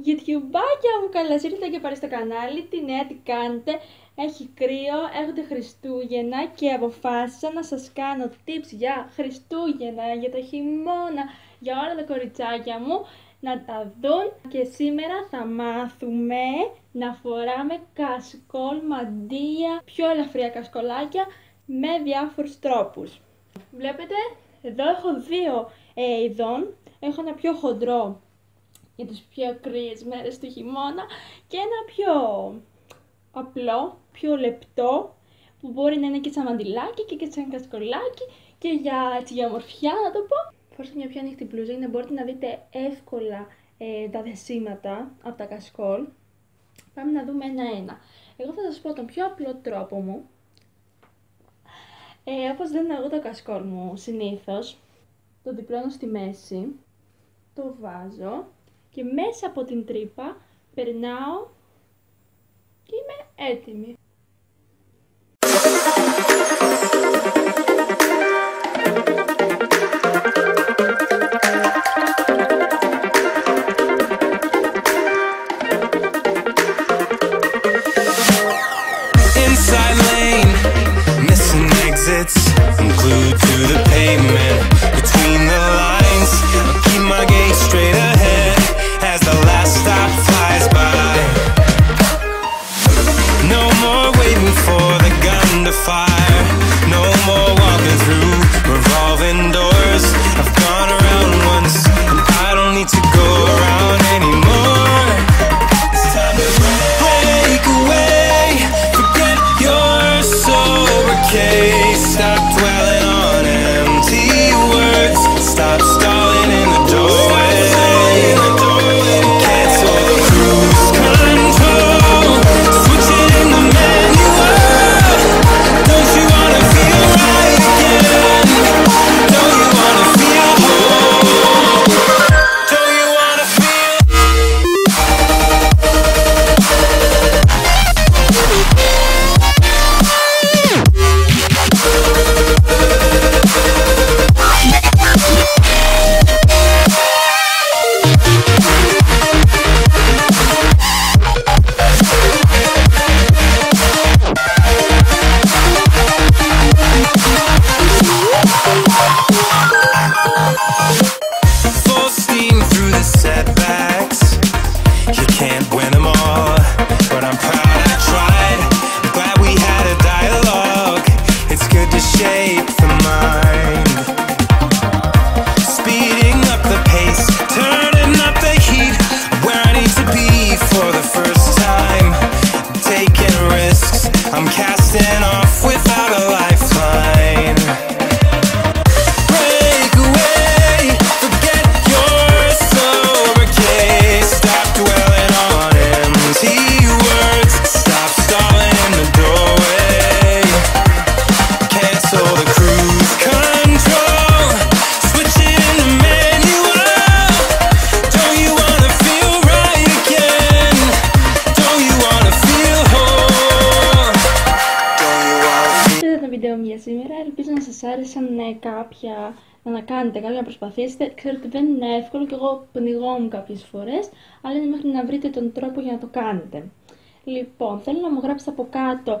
YouTubeάκια μου, καλώς ήρθατε και πάλι στο κανάλι. Τι νέα, τι κάνετε? Έχει κρύο, έρχονται Χριστούγεννα και αποφάσισα να σας κάνω tips για Χριστούγεννα, για το χειμώνα, για όλα τα κοριτσάκια μου να τα δουν. Και σήμερα θα μάθουμε να φοράμε κασκόλ, μαντίλια, πιο ελαφριά κασκολάκια με διάφορους τρόπους. Βλέπετε, εδώ έχω δύο ειδών. Έχω ένα πιο χοντρό για τις πιο κρύες μέρες του χειμώνα και ένα πιο απλό, πιο λεπτό, που μπορεί να είναι και σαν μαντιλάκι και σαν κασκολάκι και για ομορφιά, να το πω. Φόρεσα μια πιο ανοιχτή μπλούζα για να μπορείτε να δείτε εύκολα τα δεσίματα από τα κασκόλ. Πάμε να δούμε ένα-ένα. Εγώ θα σας πω τον πιο απλό τρόπο μου. Όπως δίνω εγώ το κασκόλ μου συνήθως, το διπλώνω στη μέση, το βάζω και μέσα από την τρύπα περνάω και είμαι έτοιμη. I'm glued to the pavement between the lines. I'll keep my gaze straight ahead as the last stop flies by. No more waiting for the gun to fire. No more walking through revolving doors. I've gone around once and I don't need to go around anymore. It's time to break away. Forget your sober case. Stop dwelling on empty words. Stop stalling in the doorway. Cancel the cruise control. Switch it in the manual. Don't you wanna feel right again? Don't you wanna feel whole? Don't you wanna feel? Full steam through the setbacks. You can't win them all, but I'm proud I tried. I'm glad we had a dialogue. It's good to shape the mind. Speeding up the pace, turning up the heat. Where I need to be for the first time. Taking risks, I'm casting off without a lifeline. Break away, forget your sober case. Stop dwelling on empty words. Stop stalling in the doorway. Cancel the cruise control. Switch it in the manual. Don't you wanna feel right again? Don't you wanna feel whole? Don't you wanna feel? Αυτό ήταν το βίντεο μου για σήμερα. Ελπίζω να σας άρεσαν να κάνετε κάποια, να προσπαθήσετε. Ξέρω ότι δεν είναι εύκολο και εγώ πνιγόμουν κάποιες φορές, αλλά είναι μέχρι να βρείτε τον τρόπο για να το κάνετε. Λοιπόν, θέλω να μου γράψετε από κάτω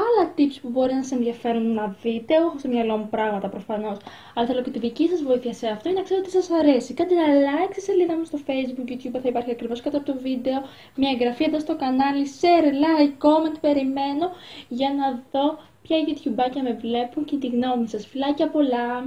άλλα tips που μπορεί να σας ενδιαφέρουν να δείτε. Εγώ έχω στο μυαλό μου πράγματα προφανώς, αλλά θέλω και τη δική σας βοήθεια σε αυτό ή να ξέρω τι σας αρέσει. Κάντε ένα like στη σελίδα μου στο Facebook, YouTube θα υπάρχει ακριβώς κάτω από το βίντεο. Μια εγγραφή εδώ στο κανάλι, share, like, comment, περιμένω για να δω ποια YouTubeάκια με βλέπουν και τη γνώμη σας. Φιλάκια πολλά!